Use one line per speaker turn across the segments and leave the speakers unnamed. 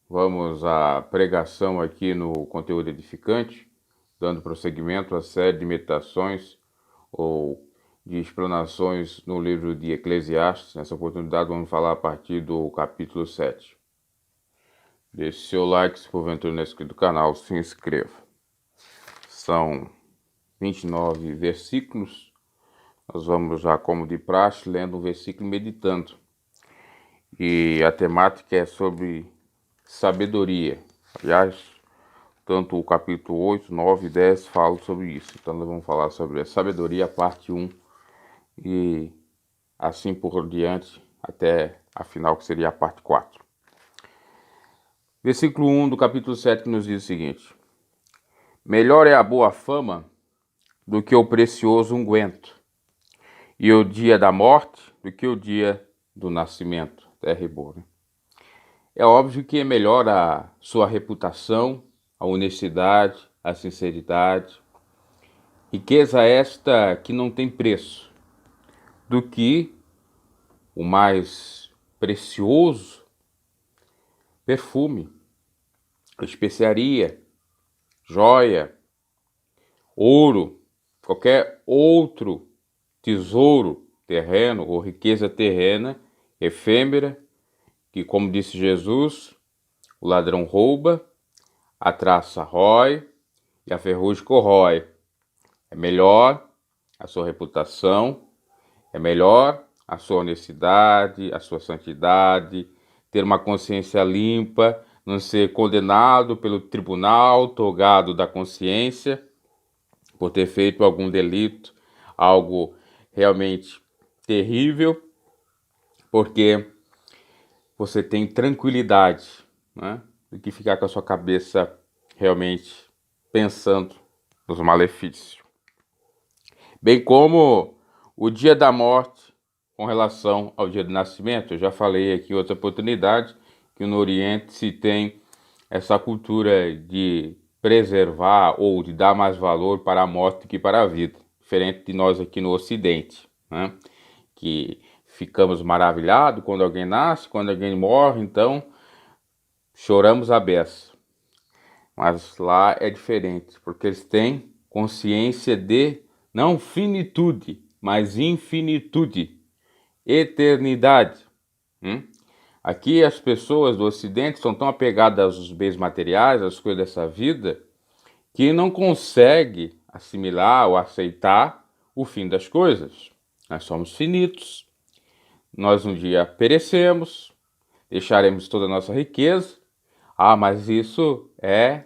Vamos à pregação aqui no conteúdo edificante, dando prosseguimento à série de meditações ou de explanações no livro de Eclesiastes. Nessa oportunidade vamos falar a partir do capítulo 7. Deixe seu like se porventura não é inscrito no canal, se inscreva. São 29 versículos. Nós vamos já, como de praxe, lendo um versículo e meditando. E a temática é sobre sabedoria. Aliás, tanto o capítulo 8, 9 e 10 falam sobre isso. Então nós vamos falar sobre a sabedoria, parte 1, e assim por diante, até a final, que seria a parte 4. Versículo 1 do capítulo 7 que nos diz o seguinte: melhor é a boa fama do que o precioso unguento, e o dia da morte do que o dia do nascimento. Terra boa, né? É óbvio que é melhor a sua reputação, a honestidade, a sinceridade, riqueza esta que não tem preço, do que o mais precioso perfume, especiaria, joia, ouro, qualquer outro tesouro terreno ou riqueza terrena, efêmera, que, como disse Jesus, o ladrão rouba, a traça rói e a ferrugem corrói. É melhor a sua reputação, é melhor a sua honestidade, a sua santidade, ter uma consciência limpa, não ser condenado pelo tribunal togado da consciência por ter feito algum delito, algo realmente terrível, porque você tem tranquilidade, né, do que ficar com a sua cabeça realmente pensando nos malefícios. Bem como o dia da morte com relação ao dia do nascimento. Eu já falei aqui em outra oportunidade que no Oriente se tem essa cultura de preservar ou de dar mais valor para a morte do que para a vida, diferente de nós aqui no Ocidente, né? Que ficamos maravilhados quando alguém nasce, quando alguém morre, então choramos a beça. Mas lá é diferente, porque eles têm consciência de não finitude, mas infinitude, eternidade. Aqui as pessoas do Ocidente são tão apegadas aos bens materiais, às coisas dessa vida, que não conseguem assimilar ou aceitar o fim das coisas. Nós somos finitos, nós um dia perecemos, deixaremos toda a nossa riqueza. Mas isso é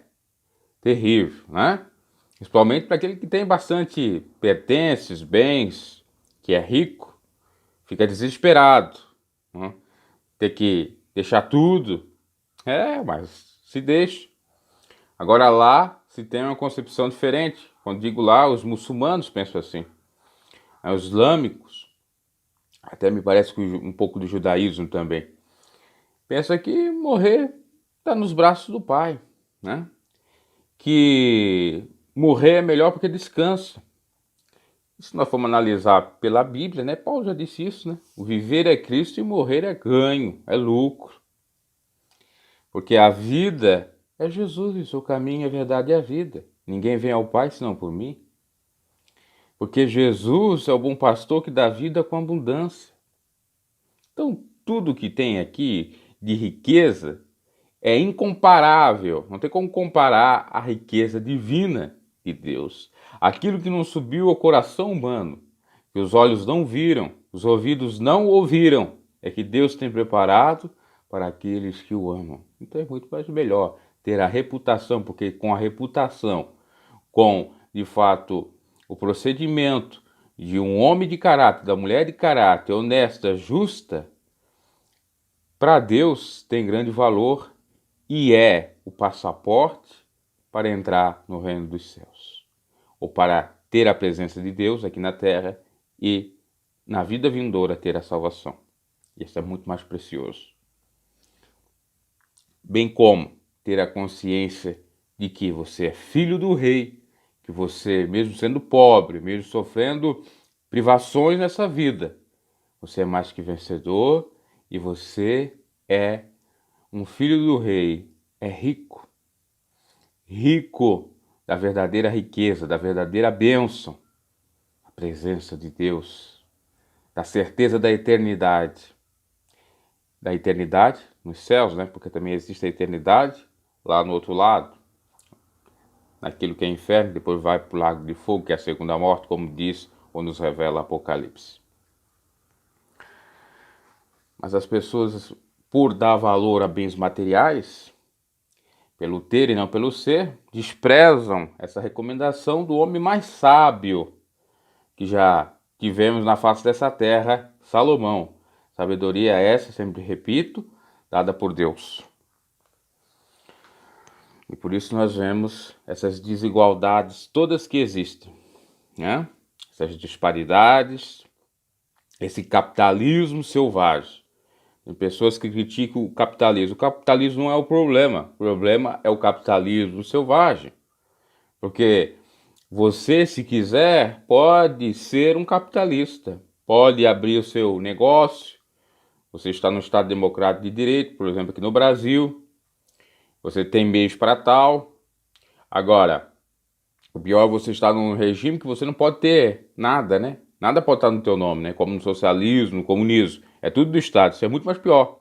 terrível, né? Principalmente para aquele que tem bastante pertences, bens, que é rico, fica desesperado, né? Ter que deixar tudo. Mas se deixa. Agora lá se tem uma concepção diferente. Quando digo lá, os muçulmanos pensam assim. Os islâmicos, até me parece que um pouco do judaísmo também, pensa que morrer está nos braços do Pai, né? Que morrer é melhor porque descansa. E se nós formos analisar pela Bíblia, né? Paulo já disse isso, né? O viver é Cristo e morrer é ganho, é lucro. Porque a vida é Jesus, o caminho, a verdade e a vida. Ninguém vem ao Pai senão por mim. Porque Jesus é o bom pastor que dá vida com abundância. Então, tudo que tem aqui de riqueza é incomparável. Não tem como comparar a riqueza divina de Deus. Aquilo que não subiu ao coração humano, que os olhos não viram, os ouvidos não ouviram, é que Deus tem preparado para aqueles que o amam. Então é muito mais melhor ter a reputação, porque com a reputação, com, de fato, o procedimento de um homem de caráter, da mulher de caráter, honesta, justa, para Deus tem grande valor e é o passaporte para entrar no reino dos céus, ou para ter a presença de Deus aqui na terra e na vida vindoura ter a salvação. Isso é muito mais precioso. Bem como ter a consciência de que você é filho do rei, que você, mesmo sendo pobre, mesmo sofrendo privações nessa vida, você é mais que vencedor e você é um filho do rei, é rico, rico da verdadeira riqueza, da verdadeira bênção, a presença de Deus, da certeza da eternidade nos céus, né? Porque também existe a eternidade lá no outro lado, naquilo que é inferno, depois vai para o lago de fogo, que é a segunda morte, como diz ou nos revela Apocalipse. Mas as pessoas, por dar valor a bens materiais, pelo ter e não pelo ser, desprezam essa recomendação do homem mais sábio que já tivemos na face dessa terra, Salomão. Sabedoria essa, sempre repito, dada por Deus. E por isso nós vemos essas desigualdades todas que existem, né? Essas disparidades, esse capitalismo selvagem. Tem pessoas que criticam o capitalismo. O capitalismo não é o problema é o capitalismo selvagem. Porque você, se quiser, pode ser um capitalista, pode abrir o seu negócio. Você está no Estado Democrático de Direito, por exemplo, aqui no Brasil. Você tem meios para tal. Agora, o pior é você estar num regime que você não pode ter nada, né? Nada pode estar no teu nome, né? Como no socialismo, no comunismo. É tudo do Estado, isso é muito mais pior.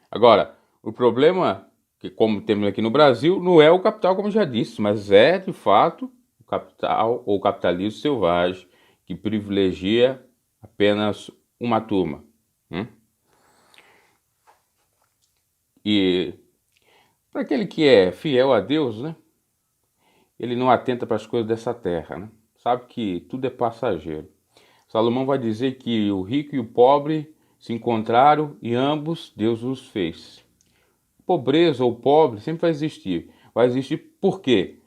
Agora, o problema, que como temos aqui no Brasil, não é o capital, como já disse, mas é, de fato, o capital ou o capitalismo selvagem que privilegia apenas uma turma. E para aquele que é fiel a Deus, né? Ele não atenta para as coisas dessa terra, né? Sabe que tudo é passageiro. Salomão vai dizer que o rico e o pobre se encontraram e ambos Deus os fez. Pobreza ou pobre sempre vai existir. Vai existir por quê?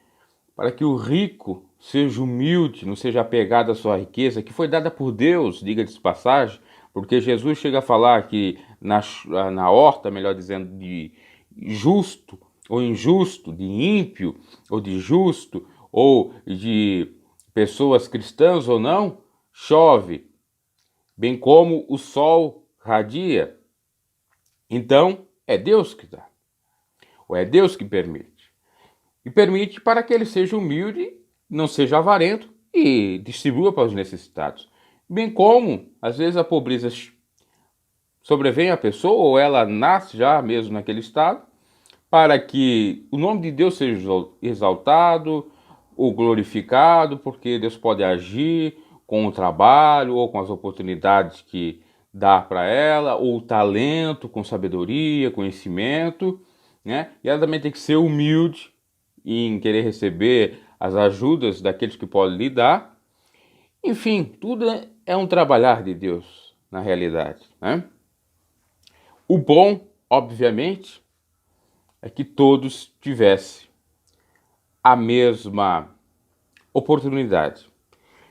Para que o rico seja humilde, não seja apegado à sua riqueza, que foi dada por Deus, diga-se de passagem, porque Jesus chega a falar que na horta, melhor dizendo, de justo ou injusto, de ímpio ou de justo, ou de pessoas cristãs ou não, chove, bem como o sol radia. Então, é Deus que dá, ou é Deus que permite. E permite para que ele seja humilde, não seja avarento e distribua para os necessitados. Bem como, às vezes, a pobreza sobrevém à pessoa, ou ela nasce já mesmo naquele estado, para que o nome de Deus seja exaltado ou glorificado, porque Deus pode agir com o trabalho ou com as oportunidades que dá para ela, ou o talento com sabedoria, conhecimento, né? E ela também tem que ser humilde em querer receber as ajudas daqueles que podem lhe dar. Enfim, tudo é um trabalhar de Deus na realidade, né? O bom, obviamente, é que todos tivessem a mesma oportunidade.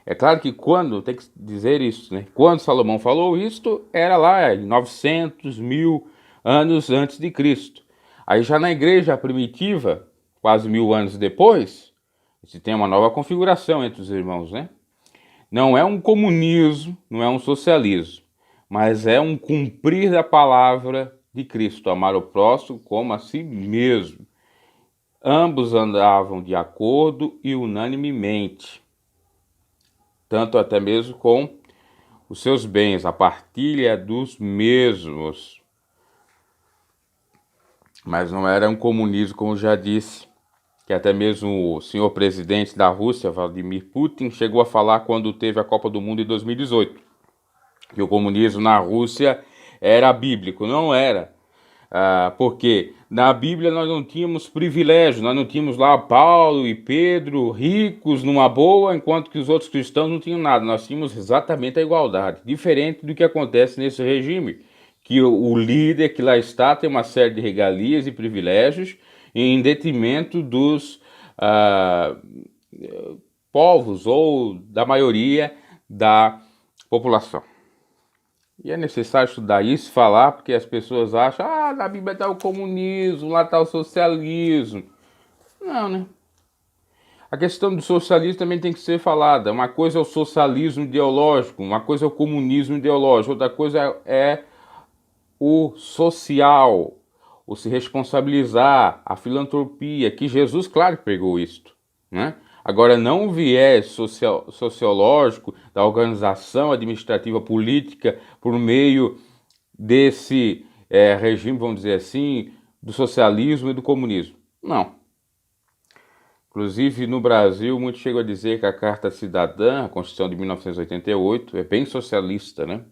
É claro que quando, tem que dizer isso, né? Quando Salomão falou isto, era lá em 900, 1000 anos antes de Cristo. Aí já na igreja primitiva, quase 1000 anos depois, se tem uma nova configuração entre os irmãos, né? Não é um comunismo, não é um socialismo, mas é um cumprir da palavra de Cristo, amar o próximo como a si mesmo. Ambos andavam de acordo e unanimemente, tanto até mesmo com os seus bens, a partilha dos mesmos. Mas não era um comunismo, como já disse, que até mesmo o senhor presidente da Rússia, Vladimir Putin, chegou a falar quando teve a Copa do Mundo em 2018, que o comunismo na Rússia era bíblico. Não era. Porque na Bíblia nós não tínhamos privilégio, nós não tínhamos lá Paulo e Pedro ricos numa boa, enquanto que os outros cristãos não tinham nada. Nós tínhamos exatamente a igualdade, diferente do que acontece nesse regime, que o líder que lá está tem uma série de regalias e privilégios em detrimento dos povos ou da maioria da população. E é necessário estudar isso, falar, porque as pessoas acham, na Bíblia está o comunismo, lá está o socialismo. Não, né? A questão do socialismo também tem que ser falada. Uma coisa é o socialismo ideológico, uma coisa é o comunismo ideológico, outra coisa é o social, ou se responsabilizar, a filantropia, que Jesus, claro, pregou isto, né? Agora, não o viés sociológico da organização administrativa política por meio desse regime, vamos dizer assim, do socialismo e do comunismo. Não. Inclusive, no Brasil, muitos chegam a dizer que a Carta Cidadã, a Constituição de 1988, é bem socialista, né?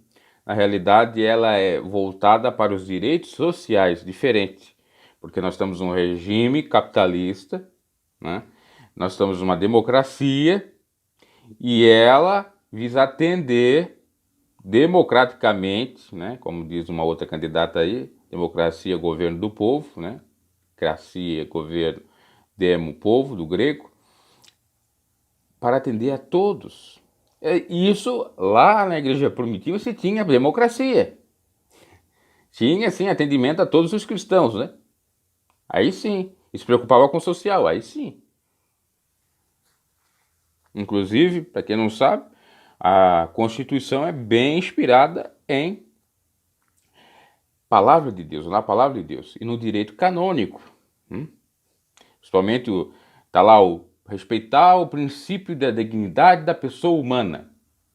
Na realidade, ela é voltada para os direitos sociais, diferente, porque nós estamos num regime capitalista, né? Nós estamos numa democracia e ela visa atender democraticamente, né? Como diz uma outra candidata aí, democracia, governo do povo, né? Cracia, governo, demo, povo, do grego, para atender a todos. Isso lá na igreja primitiva se tinha democracia. Tinha, sim, atendimento a todos os cristãos, né? Aí sim. E se preocupava com o social, aí sim. Inclusive, para quem não sabe, a Constituição é bem inspirada em palavra de Deus, na palavra de Deus e no direito canônico. Principalmente está lá o respeitar o princípio da dignidade da pessoa humana.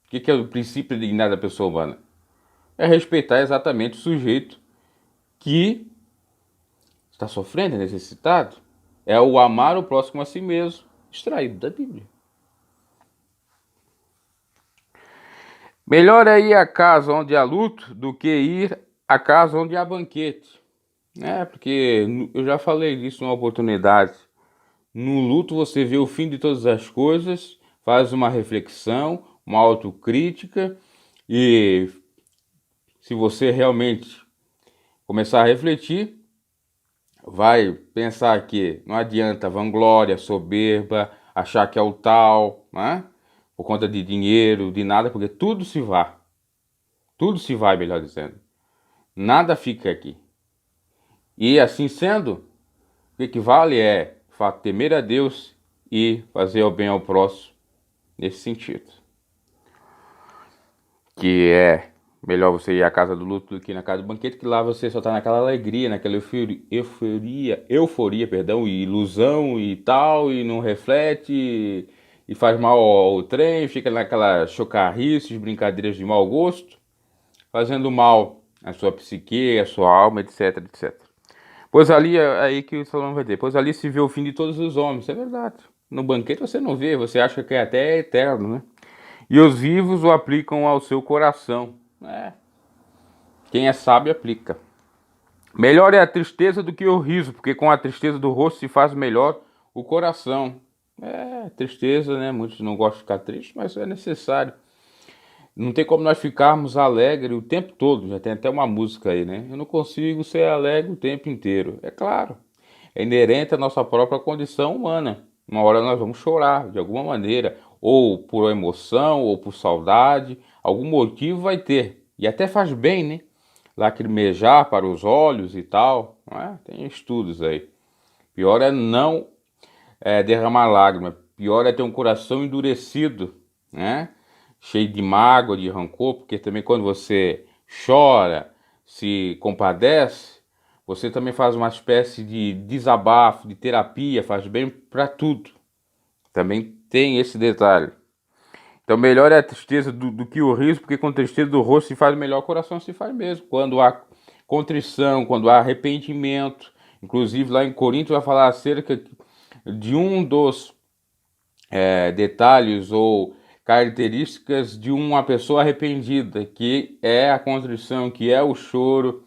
O que é o princípio da dignidade da pessoa humana? É respeitar exatamente o sujeito que está sofrendo, é necessitado. É o amar o próximo a si mesmo, extraído da Bíblia. Melhor é ir à casa onde há luto do que ir à casa onde há banquete. Porque eu já falei disso numa oportunidade. No luto você vê o fim de todas as coisas, faz uma reflexão, uma autocrítica e se você realmente começar a refletir, vai pensar que não adianta vanglória, soberba, achar que é o tal, né? Por conta de dinheiro, de nada, porque tudo se vai. Tudo se vai, melhor dizendo. Nada fica aqui. E assim sendo, o que vale é o fato de temer a Deus e fazer o bem ao próximo nesse sentido. Que é melhor você ir à casa do luto do que na casa do banquete, que lá você só tá naquela alegria, naquela euforia, perdão, e ilusão e tal, e não reflete, e faz mal ao trem, fica naquela chocarrices, brincadeiras de mau gosto, fazendo mal à sua psique, à sua alma, etc, etc. Pois ali é aí que o Salomão vai dizer, pois ali se vê o fim de todos os homens, é verdade. No banquete você não vê, você acha que é até eterno, né? E os vivos o aplicam ao seu coração. Quem é sábio aplica. Melhor é a tristeza do que o riso, porque com a tristeza do rosto se faz melhor o coração. Tristeza, né? Muitos não gostam de ficar tristes, mas é necessário. Não tem como nós ficarmos alegres o tempo todo. Já tem até uma música aí, né? Eu não consigo ser alegre o tempo inteiro. É claro, é inerente à nossa própria condição humana. Uma hora nós vamos chorar de alguma maneira, ou por emoção, ou por saudade. Algum motivo vai ter. E até faz bem, né? Lacrimejar para os olhos e tal. Tem estudos aí. Pior é não derramar lágrima. Pior é ter um coração endurecido, né? Cheio de mágoa, de rancor, porque também quando você chora, se compadece, você também faz uma espécie de desabafo, de terapia, faz bem para tudo. Também tem esse detalhe. Então melhor é a tristeza do que o riso, porque com tristeza do rosto se faz melhor, o coração se faz mesmo. Quando há contrição, quando há arrependimento. Inclusive lá em Coríntios vai falar acerca de um dos detalhes ou características de uma pessoa arrependida, que é a contrição, que é o choro,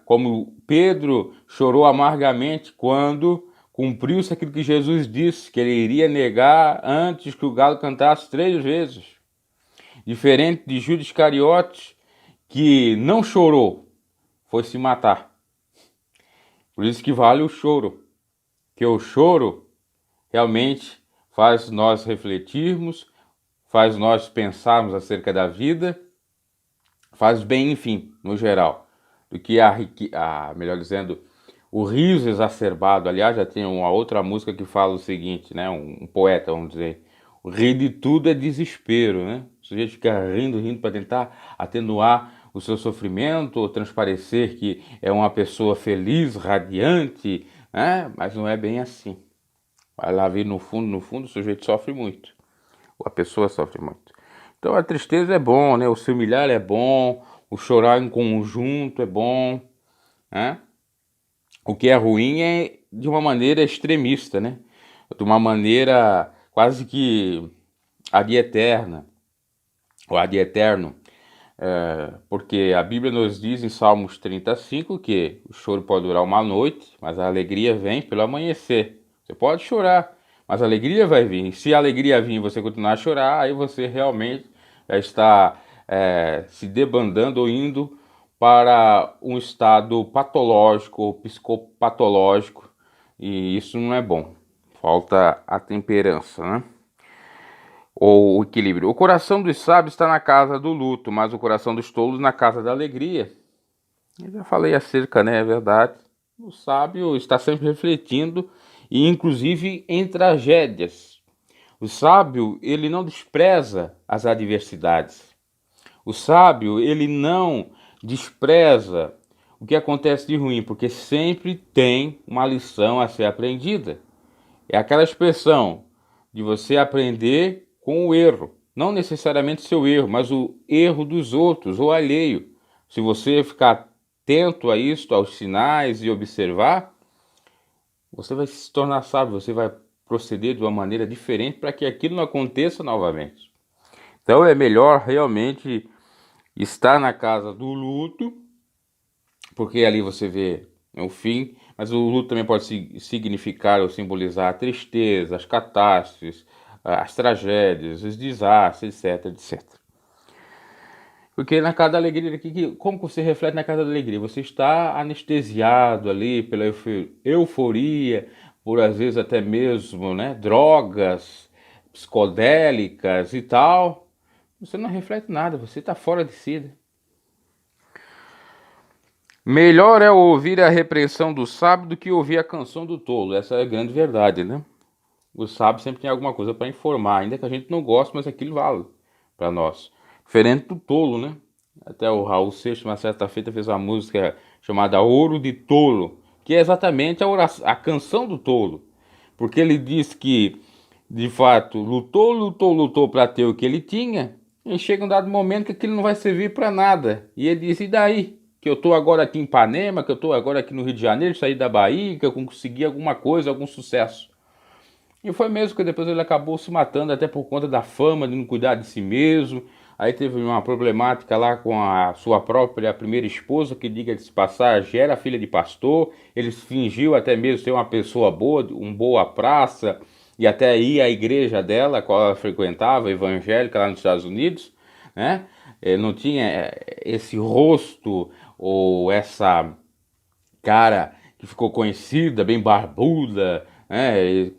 como Pedro chorou amargamente quando cumpriu-se aquilo que Jesus disse, que ele iria negar antes que o galo cantasse 3 vezes. Diferente de Judas Iscariotes, que não chorou, foi se matar. Por isso que vale o choro, que o choro realmente faz nós refletirmos, faz nós pensarmos acerca da vida, faz bem, enfim, no geral, do que melhor dizendo, o riso exacerbado. Aliás, já tem uma outra música que fala o seguinte, né? Um poeta, vamos dizer, o rir de tudo é desespero, né? O sujeito fica rindo para tentar atenuar o seu sofrimento, ou transparecer que é uma pessoa feliz, radiante, né? Mas não é bem assim. Vai lá ver no fundo, o sujeito sofre muito. A pessoa sofre muito. Então a tristeza é bom, né? O se humilhar é bom, o chorar em conjunto é bom, né? O que é ruim é de uma maneira extremista, né? De uma maneira quase que ad eterna, ou ad eterno. Porque a Bíblia nos diz em Salmos 35 que o choro pode durar uma noite, mas a alegria vem pelo amanhecer. Você pode chorar, mas a alegria vai vir. E se a alegria vir e você continuar a chorar, aí você realmente já está se debandando ou indo para um estado patológico ou psicopatológico, e isso não é bom. Falta a temperança, né? Ou o equilíbrio. O coração dos sábios está na casa do luto, mas o coração dos tolos na casa da alegria. Eu já falei acerca, né? É verdade. O sábio está sempre refletindo, e inclusive em tragédias. O sábio, ele não despreza as adversidades. O sábio, ele não despreza o que acontece de ruim, porque sempre tem uma lição a ser aprendida. É aquela expressão de você aprender com o erro. Não necessariamente seu erro, mas o erro dos outros ou alheio. Se você ficar atento a isso, aos sinais e observar, você vai se tornar sábio, você vai proceder de uma maneira diferente para que aquilo não aconteça novamente. Então é melhor realmente estar na casa do luto, porque ali você vê o fim, mas o luto também pode significar ou simbolizar a tristeza, as catástrofes, as tragédias, os desastres, etc, etc. Porque na casa da alegria, como você reflete na casa da alegria? Você está anestesiado ali pela euforia, por às vezes até mesmo, né, drogas psicodélicas e tal. Você não reflete nada, você está fora de si, né? Melhor é ouvir a repreensão do sábio do que ouvir a canção do tolo. Essa é a grande verdade, né? O sábio sempre tem alguma coisa para informar, ainda que a gente não goste, mas aquilo vale para nós. Diferente do tolo, né? Até o Raul Seixas, uma certa feita, fez uma música chamada Ouro de Tolo, que é exatamente a canção do tolo. Porque ele diz que, de fato, lutou, lutou, lutou para ter o que ele tinha, e chega um dado momento que aquilo não vai servir para nada. E ele diz, e daí? Que eu estou agora aqui em Ipanema, que eu estou agora aqui no Rio de Janeiro, saí da Bahia, que eu consegui alguma coisa, algum sucesso. E foi mesmo que depois ele acabou se matando, até por conta da fama, de não cuidar de si mesmo. Aí teve uma problemática lá com a sua própria primeira esposa, que, diga-se de passagem, era filha de pastor. Ele fingiu até mesmo ser uma pessoa boa, um boa praça, e até ia à igreja dela, a qual ela frequentava, evangélica, lá nos Estados Unidos, né? Não tinha esse rosto ou essa cara que ficou conhecida, bem barbuda, né,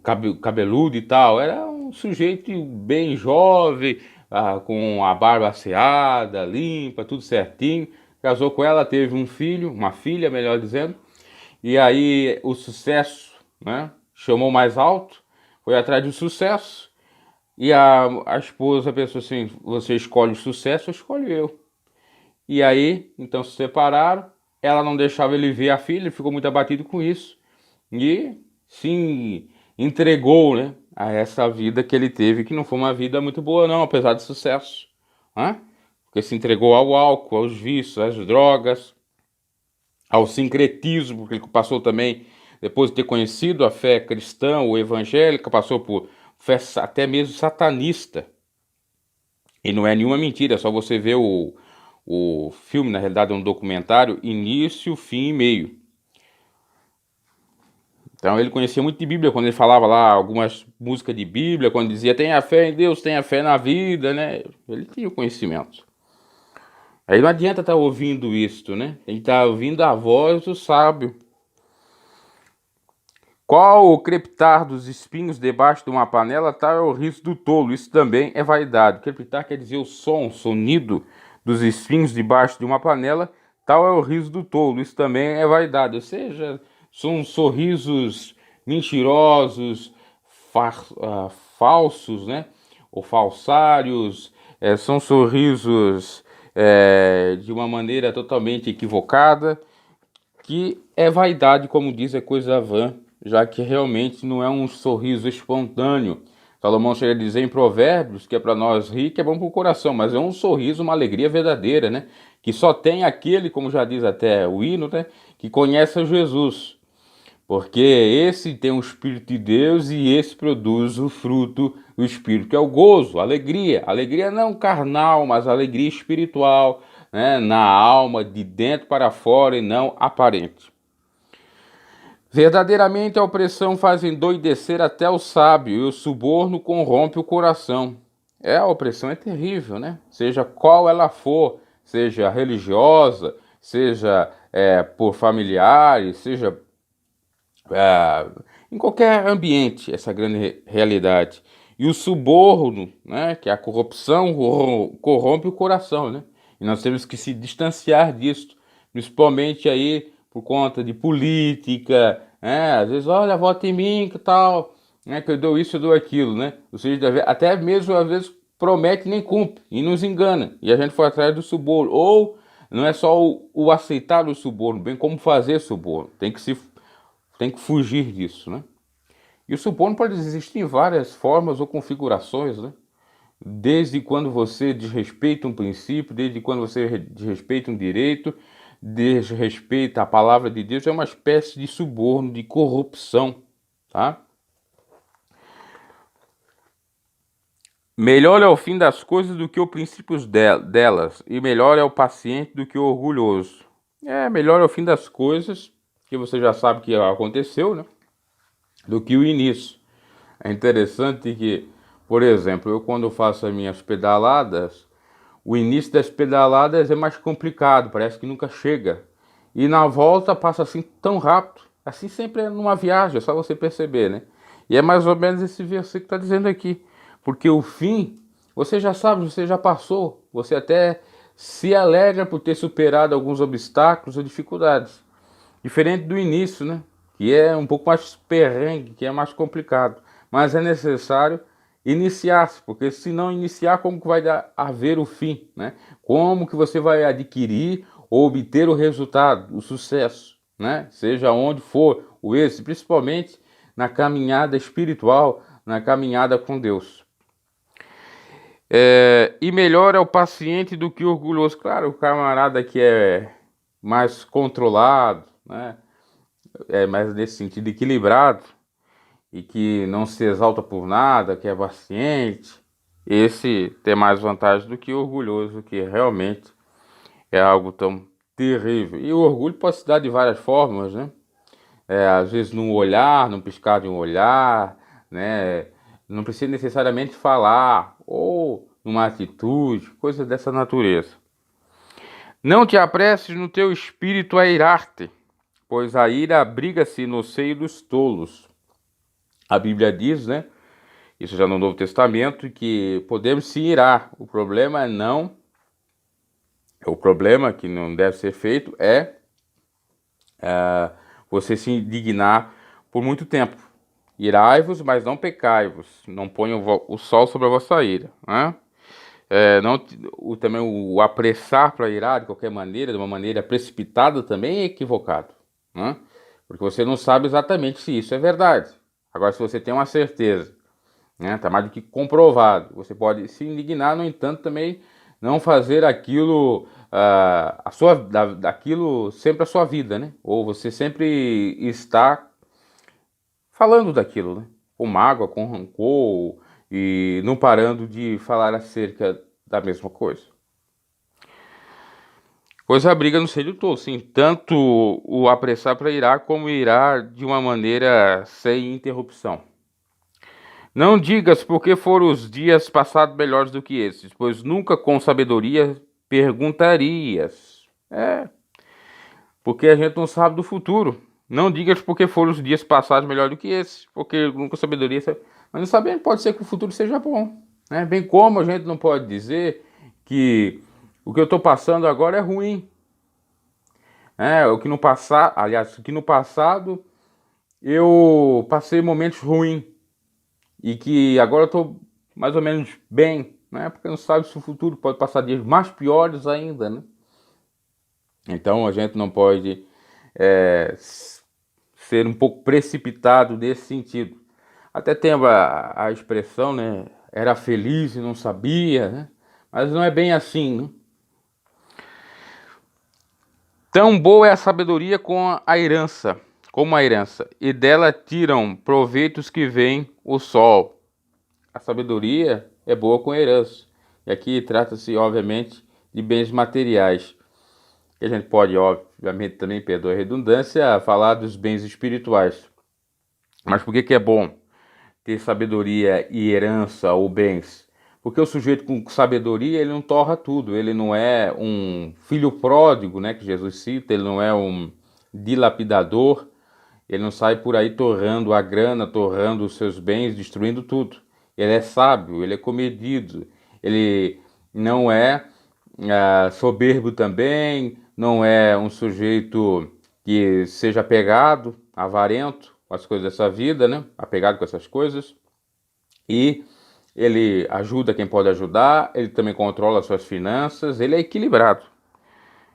cabeludo e tal. Era um sujeito bem jovem, com a barba asseada, limpa, tudo certinho. Casou com ela, teve um filho, uma filha, melhor dizendo. E aí o sucesso, né, chamou mais alto, foi atrás do sucesso. E a esposa pensou assim: você escolhe o sucesso, eu escolho eu. E aí, então se separaram. Ela não deixava ele ver a filha, ele ficou muito abatido com isso. E se entregou, né, a essa vida que ele teve, que não foi uma vida muito boa não, apesar de sucesso, né? Porque se entregou ao álcool, aos vícios, às drogas, ao sincretismo, porque ele passou também, depois de ter conhecido a fé cristã ou evangélica, passou por fé até mesmo satanista. E não é nenhuma mentira, é só você ver o filme, na realidade é um documentário, início, fim e meio. Então ele conhecia muito de Bíblia, quando ele falava lá algumas músicas de Bíblia, quando dizia tenha fé em Deus, tenha fé na vida, né? Ele tinha o conhecimento. Aí não adianta estar ouvindo isto, né? Tem que estar ouvindo a voz do sábio. Qual o crepitar dos espinhos debaixo de uma panela, tal é o riso do tolo. Isso também é vaidade. Crepitar quer dizer o som, o sonido dos espinhos debaixo de uma panela, tal é o riso do tolo. Isso também é vaidade. Ou seja, são sorrisos mentirosos, falsos, né? Ou falsários. São sorrisos de uma maneira totalmente equivocada, que é vaidade, como diz, é coisa vã, já que realmente não é um sorriso espontâneo. Salomão chega a dizer em Provérbios que é para nós rir, que é bom para o coração, mas é um sorriso, uma alegria verdadeira, né? Que só tem aquele, como já diz até o hino, né? Que conhece a Jesus. Porque esse tem o Espírito de Deus e esse produz o fruto do Espírito, que é o gozo, a alegria. Alegria não carnal, mas alegria espiritual, né? Na alma, de dentro para fora e não aparente. Verdadeiramente a opressão faz endoidecer até o sábio e o suborno corrompe o coração. A opressão é terrível, né? Seja qual ela for, seja religiosa, seja por familiares, seja em qualquer ambiente, essa grande realidade. E o suborno, né, que é a corrupção, corrompe o coração, né? E nós temos que se distanciar disso, principalmente aí por conta de política, né? Às vezes, olha, vota em mim, que tal, né? Que eu dou isso, eu dou aquilo, né? Ou seja, até mesmo às vezes promete e nem cumpre e nos engana. E a gente foi atrás do suborno. Ou não é só o aceitar o suborno, bem como fazer suborno. Tem que fugir disso, né? E o suborno pode existir em várias formas ou configurações, né? Desde quando você desrespeita um princípio, desde quando você desrespeita um direito, desrespeita a palavra de Deus, é uma espécie de suborno, de corrupção, tá? Melhor é o fim das coisas do que o princípio delas, e melhor é o paciente do que o orgulhoso. Melhor é o fim das coisas, que você já sabe que aconteceu, né? Do que o início. É interessante que, por exemplo, eu quando faço as minhas pedaladas, o início das pedaladas é mais complicado, parece que nunca chega. E na volta passa assim tão rápido. Assim sempre é numa viagem, é só você perceber, né? E é mais ou menos esse versículo que está dizendo aqui. Porque o fim, você já sabe, você já passou. Você até se alegra por ter superado alguns obstáculos ou dificuldades. Diferente do início, né? Que é um pouco mais perrengue, que é mais complicado. Mas é necessário iniciar-se, porque se não iniciar, como que vai haver o fim, né? Como que você vai adquirir ou obter o resultado, o sucesso, né? Seja onde for o êxito, principalmente na caminhada espiritual, na caminhada com Deus. E melhor é o paciente do que o orgulhoso. Claro, o camarada que é mais controlado, né? Mais nesse sentido equilibrado e que não se exalta por nada, que é paciente, esse tem mais vantagem do que o orgulhoso, que realmente é algo tão terrível. E o orgulho pode se dar de várias formas, né? Às vezes num olhar, num piscar de um olhar, né? Não precisa necessariamente falar, ou numa atitude, coisas dessa natureza. Não te apresses no teu espírito a irar-te, pois a ira abriga-se no seio dos tolos. A Bíblia diz, né? Isso já no Novo Testamento, que podemos se irar. O problema é não. O problema que não deve ser feito é você se indignar por muito tempo. Irai-vos, mas não pecai-vos. Não ponham o sol sobre a vossa ira, né? Também o apressar para irar de qualquer maneira, de uma maneira precipitada, também é equivocado, né? Porque você não sabe exatamente se isso é verdade. Agora, se você tem uma certeza, né, tá mais do que comprovado, você pode se indignar, no entanto, também não fazer aquilo, daquilo sempre a sua vida, né? Ou você sempre está falando daquilo, né? Com mágoa, com rancor e não parando de falar acerca da mesma coisa. Pois a briga no seio do tolo, sim, tanto o apressar para irar como irar de uma maneira sem interrupção. Não digas porque foram os dias passados melhores do que esses, pois nunca com sabedoria perguntarias. Porque a gente não sabe do futuro. Não digas porque foram os dias passados melhores do que esses, porque nunca sabedoria. Mas não sabemos, pode ser que o futuro seja bom, né? Bem como a gente não pode dizer que o que eu estou passando agora é ruim. O que no passado, aliás, o que no passado eu passei momentos ruins e que agora eu estou mais ou menos bem, né? Porque não sabe se o futuro pode passar dias mais piores ainda, né? Então a gente não pode ser um pouco precipitado nesse sentido. Até tem a expressão, né? Era feliz e não sabia, né? Mas não é bem assim, né? Tão boa é a sabedoria como a herança, e dela tiram proveitos que vêm o sol. A sabedoria é boa com a herança. E aqui trata-se, obviamente, de bens materiais. E a gente pode, obviamente, também, perdoa a redundância, falar dos bens espirituais. Mas por que é bom ter sabedoria e herança ou bens? Porque o sujeito com sabedoria, ele não torra tudo, ele não é um filho pródigo, né, que Jesus cita, ele não é um dilapidador, ele não sai por aí torrando a grana, torrando os seus bens, destruindo tudo. Ele é sábio, ele é comedido, ele não é soberbo também, não é um sujeito que seja apegado, avarento com as coisas dessa vida, né? Apegado com essas coisas. E ele ajuda quem pode ajudar, ele também controla as suas finanças, ele é equilibrado.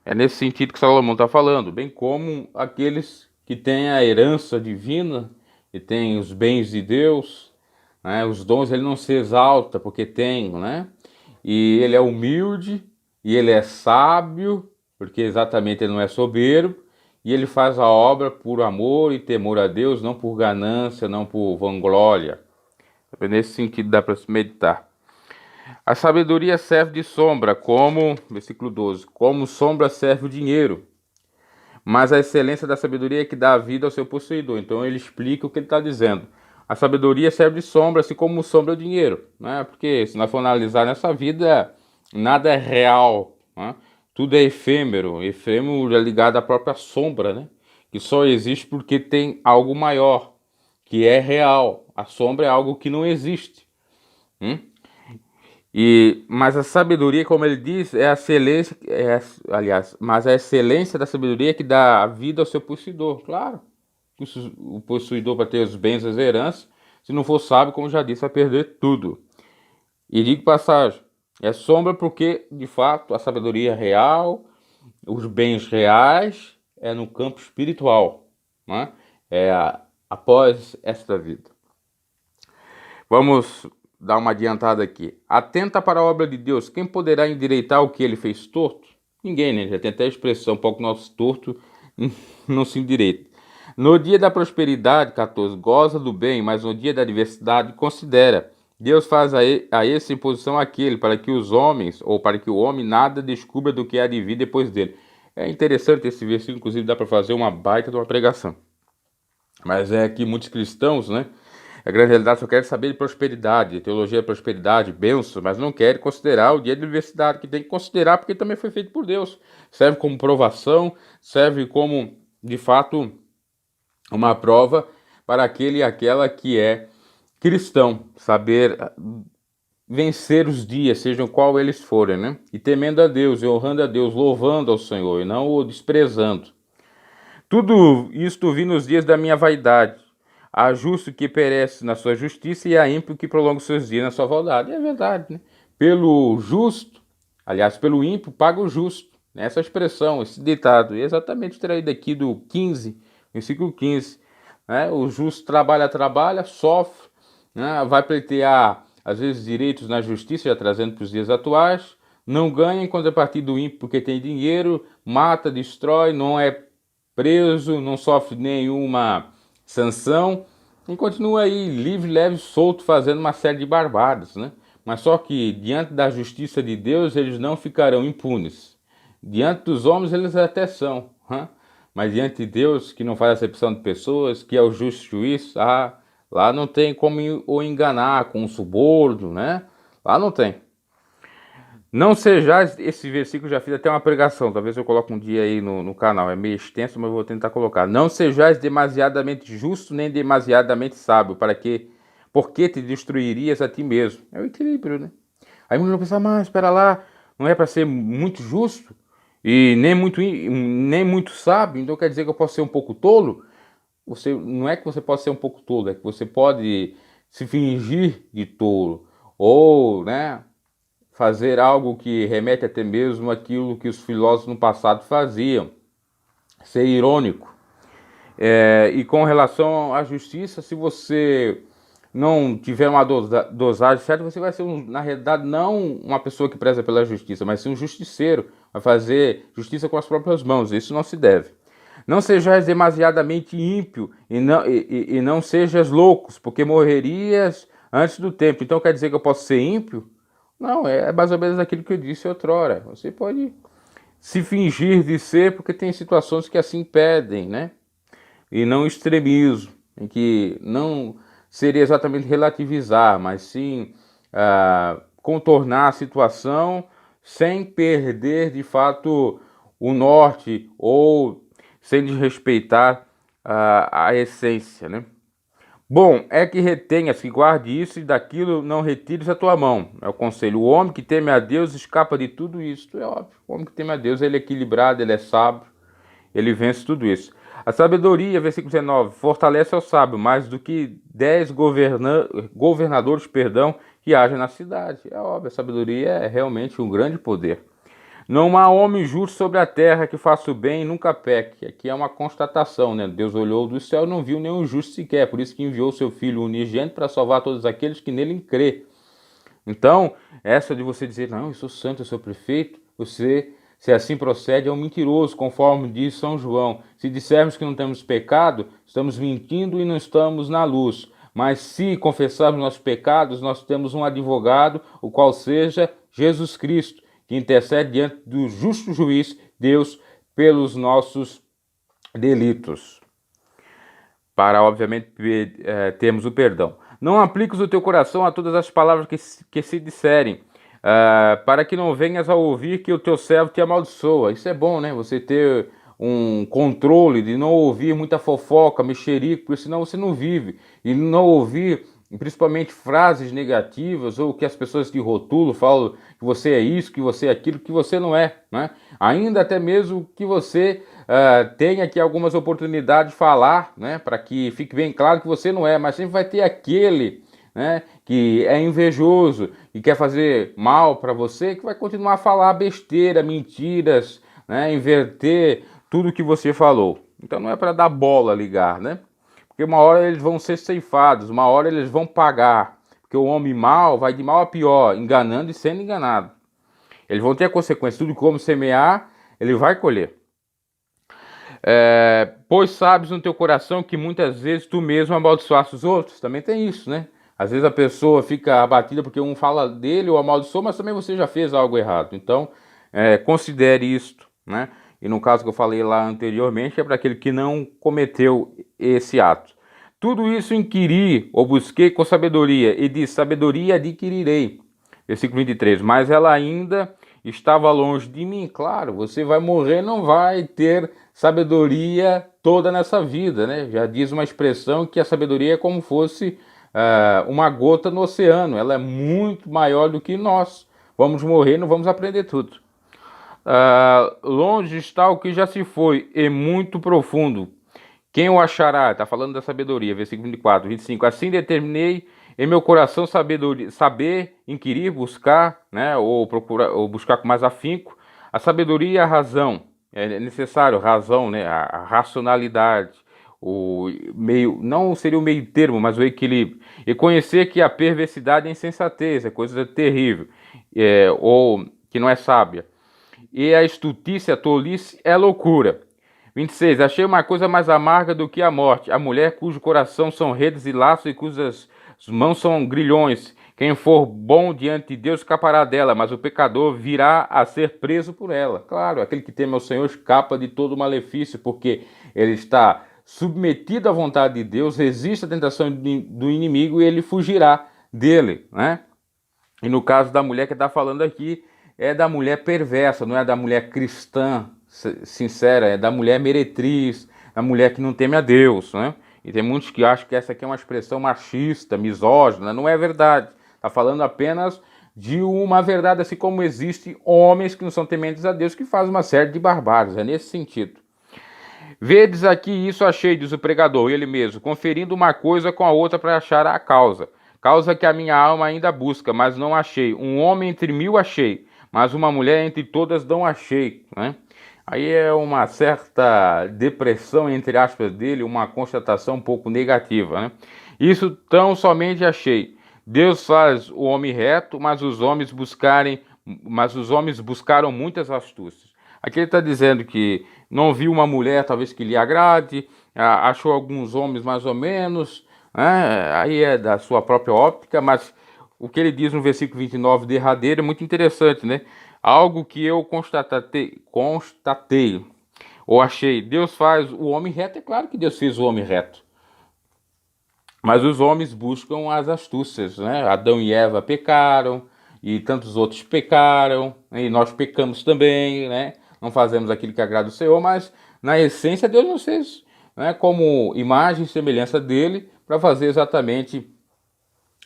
É nesse sentido que Salomão está falando, bem como aqueles que têm a herança divina e têm os bens de Deus, né? Os dons ele não se exalta porque tem, né? E ele é humilde e ele é sábio, porque exatamente ele não é soberbo, e ele faz a obra por amor e temor a Deus, não por ganância, não por vanglória. Nesse sentido dá para se meditar. A sabedoria serve de sombra, versículo 12, como sombra serve o dinheiro. Mas a excelência da sabedoria é que dá a vida ao seu possuidor. Então ele explica o que ele está dizendo. A sabedoria serve de sombra, assim como sombra é o dinheiro, né? Porque se nós for analisar nessa vida, nada é real, né? Tudo é efêmero. Efêmero é ligado à própria sombra, né? Que só existe porque tem algo maior, que é real. A sombra é algo que não existe. Mas a sabedoria, como ele diz, é a excelência, mas a excelência da sabedoria que dá a vida ao seu possuidor. Claro, o possuidor para ter os bens, as heranças, se não for sábio, como já disse, vai perder tudo. E digo passagem, é sombra porque, de fato, a sabedoria real, os bens reais, é no campo espiritual, né? Após esta vida. Vamos dar uma adiantada aqui. Atenta para a obra de Deus. Quem poderá endireitar o que ele fez torto? Ninguém, né? Já tem até a expressão, um pouco nosso torto não se endireita. No dia da prosperidade, 14, goza do bem, mas no dia da adversidade, considera. Deus faz a essa imposição aquele, para que os homens, ou para que o homem nada descubra do que há de vir depois dele. É interessante esse versículo, inclusive dá para fazer uma baita de uma pregação. Mas é que muitos cristãos, né? A grande realidade só quer saber de prosperidade, teologia de prosperidade, bênção, mas não quer considerar o dia de adversidade, que tem que considerar porque também foi feito por Deus. Serve como provação, serve como, de fato, uma prova para aquele e aquela que é cristão, saber vencer os dias, sejam qual eles forem, né? E temendo a Deus, e honrando a Deus, louvando ao Senhor, e não o desprezando. Tudo isto vi nos dias da minha vaidade. Há justo que perece na sua justiça e há ímpio que prolonga os seus dias na sua maldade. É verdade, né? Pelo justo, aliás, pelo ímpio, paga o justo. Essa expressão, esse ditado, é exatamente traído aqui do 15, versículo 15. Né? O justo trabalha, sofre, né? Vai pleitear, às vezes, direitos na justiça, já trazendo para os dias atuais, não ganha em contrapartida do ímpio porque tem dinheiro, mata, destrói, não é preso, não sofre nenhuma sanção e continua aí livre, leve, solto, fazendo uma série de barbaridades, né? Mas só que diante da justiça de Deus eles não ficarão impunes. Diante dos homens eles até são, né? Mas diante de Deus, que não faz acepção de pessoas, que é o justo juiz, lá não tem como o enganar com um suborno, né? Lá não tem. Não sejais, esse versículo já fiz até uma pregação, talvez eu coloque um dia aí no canal, é meio extenso, mas eu vou tentar colocar. Não sejais demasiadamente justo nem demasiadamente sábio, porque te destruirias a ti mesmo. É o equilíbrio, né? Aí muitos vão pensar, mas espera lá, não é para ser muito justo e nem muito sábio, então quer dizer que eu posso ser um pouco tolo? Não é que você pode ser um pouco tolo, é que você pode se fingir de tolo, ou, né? fazer algo que remete até mesmo àquilo que os filósofos no passado faziam, ser irônico. E com relação à justiça, se você não tiver uma dosagem certa, você vai ser, na realidade, não uma pessoa que preza pela justiça, mas sim um justiceiro, vai fazer justiça com as próprias mãos. Isso não se deve. Não sejais demasiadamente ímpio e não sejas loucos, porque morrerias antes do tempo. Então quer dizer que eu posso ser ímpio? Não, é mais ou menos aquilo que eu disse outrora. Você pode se fingir de ser, porque tem situações que assim pedem, né? E não extremismo, em que não seria exatamente relativizar, mas sim contornar a situação sem perder de fato o norte ou sem desrespeitar a essência, né? Bom, é que retenhas, que guarde isso e daquilo não retires a tua mão. É o conselho. O homem que teme a Deus escapa de tudo isso. É óbvio. O homem que teme a Deus, ele é equilibrado, ele é sábio, ele vence tudo isso. A sabedoria, versículo 19, fortalece ao sábio mais do que 10 governadores, que agem na cidade. É óbvio, a sabedoria é realmente um grande poder. Não há homem justo sobre a terra que faça o bem e nunca peque. Aqui é uma constatação, né? Deus olhou do céu e não viu nenhum justo sequer. Por isso que enviou seu Filho unigênito para salvar todos aqueles que nele crê. Então, essa de você dizer, não, eu sou santo, eu sou perfeito, você, se assim procede, é um mentiroso, conforme diz São João. Se dissermos que não temos pecado, estamos mentindo e não estamos na luz. Mas se confessarmos nossos pecados, nós temos um advogado, o qual seja Jesus Cristo, que intercede diante do justo juiz, Deus, pelos nossos delitos, para, obviamente, termos o perdão. Não apliques o teu coração a todas as palavras que se disserem, para que não venhas a ouvir que o teu servo te amaldiçoa. Isso é bom, né? Você ter um controle de não ouvir muita fofoca, mexerico, porque senão você não vive. E não ouvir principalmente frases negativas ou que as pessoas te rotulam, falam que você é isso, que você é aquilo, que você não é, né? Ainda até mesmo que você tenha aqui algumas oportunidades de falar, né? Para que fique bem claro que você não é, mas sempre vai ter aquele, né, que é invejoso e quer fazer mal para você, que vai continuar a falar besteira, mentiras, né? Inverter tudo que você falou. Então não é para dar bola ligar, né? Porque uma hora eles vão ser ceifados, uma hora eles vão pagar. Porque o homem mau vai de mal a pior, enganando e sendo enganado. Eles vão ter a consequência. Tudo como semear, ele vai colher. Pois sabes no teu coração que muitas vezes tu mesmo amaldiçoaste os outros. Também tem isso, né? Às vezes a pessoa fica abatida porque um fala dele ou amaldiçoa, mas também você já fez algo errado. Então, considere isto, né? E no caso que eu falei lá anteriormente, é para aquele que não cometeu esse ato. Tudo isso inquiri ou busquei com sabedoria, e disse, sabedoria adquirirei. Versículo 23, mas ela ainda estava longe de mim. Claro, você vai morrer, não vai ter sabedoria toda nessa vida, né? Já diz uma expressão que a sabedoria é como fosse uma gota no oceano. Ela é muito maior do que nós. Vamos morrer, não vamos aprender tudo. Longe está o que já se foi, e muito profundo. Quem o achará? Está falando da sabedoria, versículo 24, 25. Assim determinei em meu coração sabedoria, saber, inquirir, buscar, né, ou procurar, ou buscar com mais afinco, a sabedoria e a razão. É necessário razão, né, a racionalidade, o meio, não seria o meio termo, mas o equilíbrio. E conhecer que a perversidade é insensatez, é coisa terrível, ou que não é sábia. E a estultícia, a tolice é loucura. 26. Achei uma coisa mais amarga do que a morte, a mulher cujo coração são redes e laços e cujas mãos são grilhões. Quem for bom diante de Deus escapará dela, mas o pecador virá a ser preso por ela. Claro, aquele que teme ao Senhor escapa de todo malefício, porque ele está submetido à vontade de Deus, resiste à tentação do inimigo e ele fugirá dele, né? E no caso da mulher que está falando aqui, é da mulher perversa, não é da mulher cristã sincera, é da mulher meretriz, da mulher que não teme a Deus, né? E tem muitos que acham que essa aqui é uma expressão machista, misógina, não é verdade. Está falando apenas de uma verdade, assim como existem homens que não são tementes a Deus que fazem uma série de barbáries, é nesse sentido. Vedes aqui, isso achei, diz o pregador, ele mesmo, conferindo uma coisa com a outra para achar a causa. Causa que a minha alma ainda busca, mas não achei. Um homem entre 1000 achei, mas uma mulher entre todas não achei, né? Aí é uma certa depressão, entre aspas, dele, uma constatação um pouco negativa, né? Isso tão somente achei. Deus faz o homem reto, mas os homens buscaram muitas astúcias. Aqui ele está dizendo que não viu uma mulher talvez que lhe agrade, achou alguns homens mais ou menos, né? Aí é da sua própria óptica, mas o que ele diz no versículo 29 derradeiro é muito interessante, né? Algo que eu constatei ou achei. Deus faz o homem reto, é claro que Deus fez o homem reto. Mas os homens buscam as astúcias, né? Adão e Eva pecaram, e tantos outros pecaram, né? E nós pecamos também, né? Não fazemos aquilo que agrada o Senhor, mas na essência Deus nos fez, né, como imagem e semelhança dele para fazer exatamente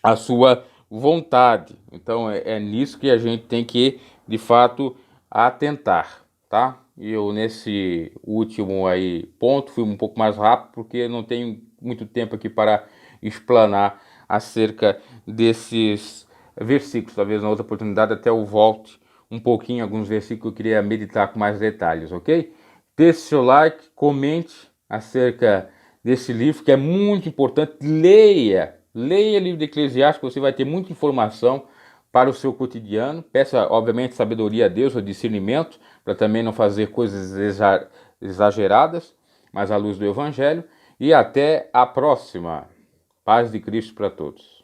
a sua vontade. Então é nisso que a gente tem que, de fato, atentar, tá? E eu nesse último aí ponto fui um pouco mais rápido porque não tenho muito tempo aqui para explanar acerca desses versículos. Talvez na outra oportunidade até eu volte um pouquinho alguns versículos que eu queria meditar com mais detalhes, ok? Deixe seu like, comente acerca desse livro que é muito importante. Leia o livro de Eclesiastes, você vai ter muita informação para o seu cotidiano. Peça, obviamente, sabedoria a Deus, o discernimento, para também não fazer coisas exageradas, mas à luz do Evangelho. E até a próxima. Paz de Cristo para todos.